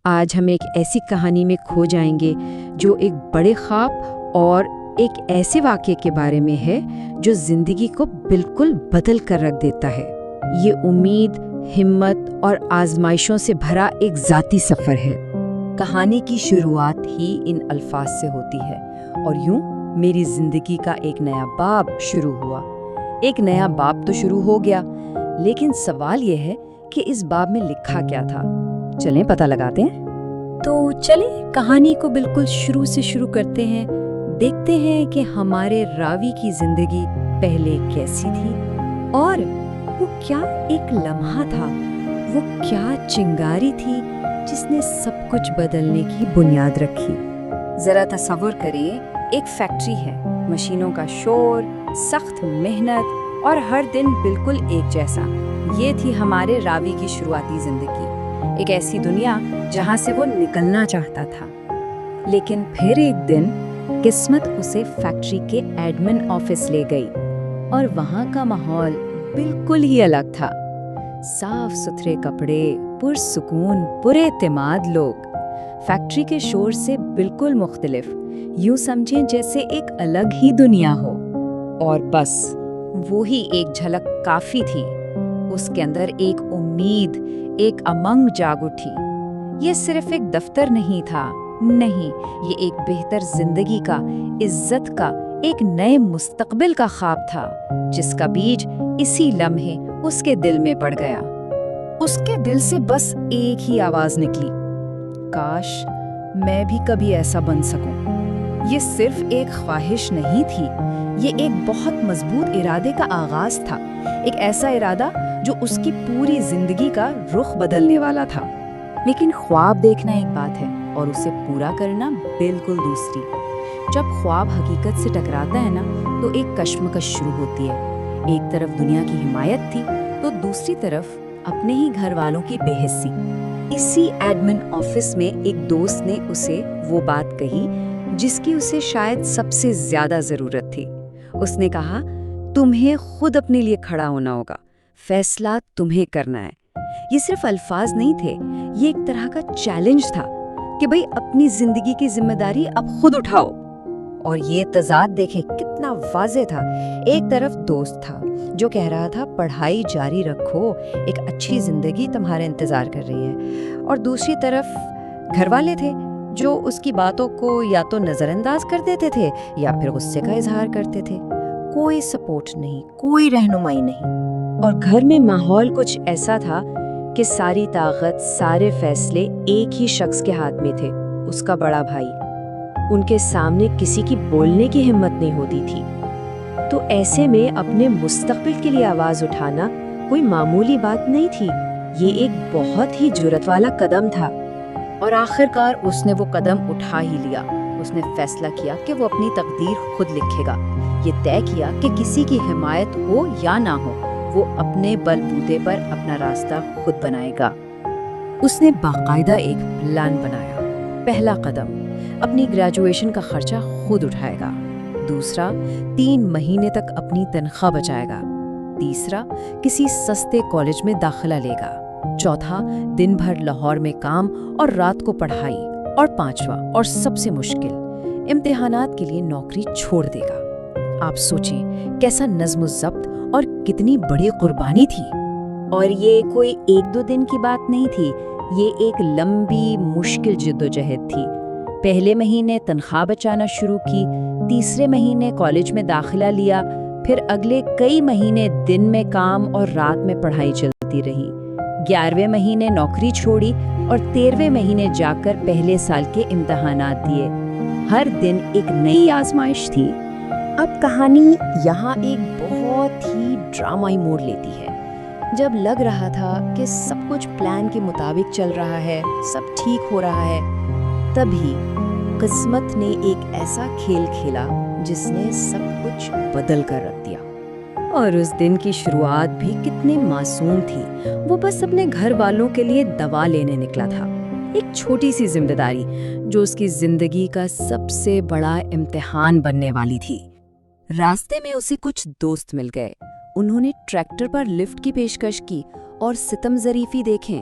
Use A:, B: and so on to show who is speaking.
A: آج ہم ایک ایسی کہانی میں کھو جائیں گے جو ایک بڑے خواب اور ایک ایسے واقعے کے بارے میں ہے جو زندگی کو بالکل بدل کر رکھ دیتا ہے۔ یہ امید، ہمت اور آزمائشوں سے بھرا ایک ذاتی سفر ہے۔ کہانی کی شروعات ہی ان الفاظ سے ہوتی ہے، اور یوں میری زندگی کا ایک نیا باب شروع ہوا۔ ایک نیا باب تو شروع ہو گیا، لیکن سوال یہ ہے کہ اس باب میں لکھا کیا تھا؟ چلیں پتہ لگاتے ہیں۔ تو چلیں کہانی کو بالکل شروع سے شروع کرتے ہیں، دیکھتے ہیں کہ ہمارے راوی کی زندگی پہلے کیسی تھی، اور وہ کیا ایک لمحہ تھا، وہ کیا چنگاری تھی جس نے سب کچھ بدلنے کی بنیاد رکھی۔ ذرا تصور کریں، ایک فیکٹری ہے، مشینوں کا شور، سخت محنت اور ہر دن بالکل ایک جیسا۔ یہ تھی ہمارے راوی کی شروعاتی زندگی، ایک ایسی دنیا جہاں سے وہ نکلنا چاہتا تھا۔ لیکن پھر ایک دن قسمت اسے فیکٹری کے ایڈمن آفس لے گئی، اور وہاں کا ماحول بالکل ہی الگ تھا۔ صاف ستھرے کپڑے، پرسکون، پر اعتماد لوگ، فیکٹری کے شور سے بالکل مختلف، یوں سمجھیں جیسے ایک الگ ہی دنیا ہو۔ اور بس وہی ایک جھلک کافی تھی، اس کے اندر ایک امید، ایک امنگ جاگ اٹھی۔ یہ صرف ایک دفتر نہیں تھا، نہیں، یہ ایک بہتر زندگی کا، عزت کا، ایک نئے مستقبل کا خواب تھا، جس کا بیج اسی لمحے اس کے دل میں پڑ گیا۔ اس کے دل سے بس ایک ہی آواز نکلی، کاش میں بھی کبھی ایسا بن سکوں۔ یہ صرف ایک خواہش نہیں تھی، یہ ایک بہت مضبوط ارادے کا آغاز تھا، ایک ایسا ارادہ جو اس کی پوری زندگی کا رخ بدلنے والا تھا۔ لیکن خواب دیکھنا ایک بات ہے اور اسے پورا کرنا بالکل دوسری۔ جب خواب حقیقت سے ٹکراتا ہے نا، تو ایک کشمکش شروع ہوتی ہے۔ ایک طرف دنیا کی حمایت تھی، تو دوسری طرف اپنے ہی گھر والوں کی بے حسی۔ اسی ایڈمن آفس میں ایک دوست نے اسے وہ بات کہی جس کی اسے شاید سب سے زیادہ ضرورت تھی۔ اس نے کہا، تمہیں خود اپنے لیے کھڑا ہونا ہوگا، فیصلہ تمہیں کرنا ہے۔ یہ صرف الفاظ نہیں تھے، یہ ایک طرح کا چیلنج تھا کہ بھئی اپنی زندگی کی ذمہ داری اب خود اٹھاؤ۔ اور یہ تضاد دیکھیں کتنا واضح تھا۔ ایک طرف دوست تھا جو کہہ رہا تھا پڑھائی جاری رکھو، ایک اچھی زندگی تمہارے انتظار کر رہی ہے، اور دوسری طرف گھر والے تھے جو اس کی باتوں کو یا تو نظر انداز کر دیتے تھے یا پھر غصے کا اظہار کرتے تھے۔ کوئی سپورٹ نہیں، کوئی رہنمائی نہیں، اور گھر میں ماحول کچھ ایسا تھا کہ ساری طاقت، سارے فیصلے ایک ہی شخص کے ہاتھ میں تھے، اس کا بڑا بھائی۔ ان کے سامنے کسی کی بولنے کی ہمت نہیں ہوتی تھی۔ تو ایسے میں اپنے مستقبل کے لیے آواز اٹھانا کوئی معمولی بات نہیں تھی، یہ ایک بہت ہی جرأت والا قدم تھا۔ اور آخرکار اس نے وہ قدم اٹھا ہی لیا۔ اس نے فیصلہ کیا کہ وہ اپنی تقدیر خود لکھے گا۔ یہ طے کیا کہ کسی کی حمایت ہو یا نہ ہو، وہ اپنے بل بوتے پر اپنا راستہ خود بنائے گا۔ اس نے باقاعدہ ایک پلان بنایا۔ پہلا قدم، اپنی گریجویشن کا خرچہ خود اٹھائے گا۔ دوسرا، 3 مہینے تک اپنی تنخواہ بچائے گا۔ تیسرا، کسی سستے کالج میں داخلہ لے گا۔ چوتھا، دن بھر لاہور میں کام اور رات کو پڑھائی۔ اور پانچواں اور سب سے مشکل، امتحانات کے لیے نوکری چھوڑ دے گا۔ آپ سوچیں کیسا نظم و ضبط اور کتنی بڑی قربانی تھی۔ اور یہ کوئی 1-2 دن کی بات نہیں تھی، یہ ایک لمبی مشکل جدوجہد تھی۔ پہلے مہینے تنخواہ بچانا شروع کی، تیسرے مہینے کالج میں داخلہ لیا، پھر اگلے کئی مہینے دن میں کام اور رات میں پڑھائی چلتی رہی۔ 11ویں مہینے نوکری چھوڑی اور 13ویں مہینے جا کر پہلے سال کے امتحانات دیے۔ ہر دن ایک نئی آزمائش تھی۔ اب کہانی یہاں ایک بہت ہی ڈرامائی موڑ لیتی ہے۔ جب لگ رہا تھا کہ سب کچھ پلان کے مطابق چل رہا ہے، سب ٹھیک ہو رہا ہے، تبھی قسمت نے ایک ایسا کھیل کھیلا جس نے سب کچھ بدل کر رکھ دیا۔ اور اس دن کی شروعات بھی کتنی معصوم تھی۔ وہ بس اپنے گھر والوں کے لیے دوا لینے نکلا تھا، ایک چھوٹی سی ذمہ داری جو اس کی زندگی کا سب سے بڑا امتحان بننے والی تھی۔ راستے میں اسے کچھ دوست مل گئے، انہوں نے ٹریکٹر پر لفٹ کی پیشکش کی اور ستم ظریفی دیکھیں۔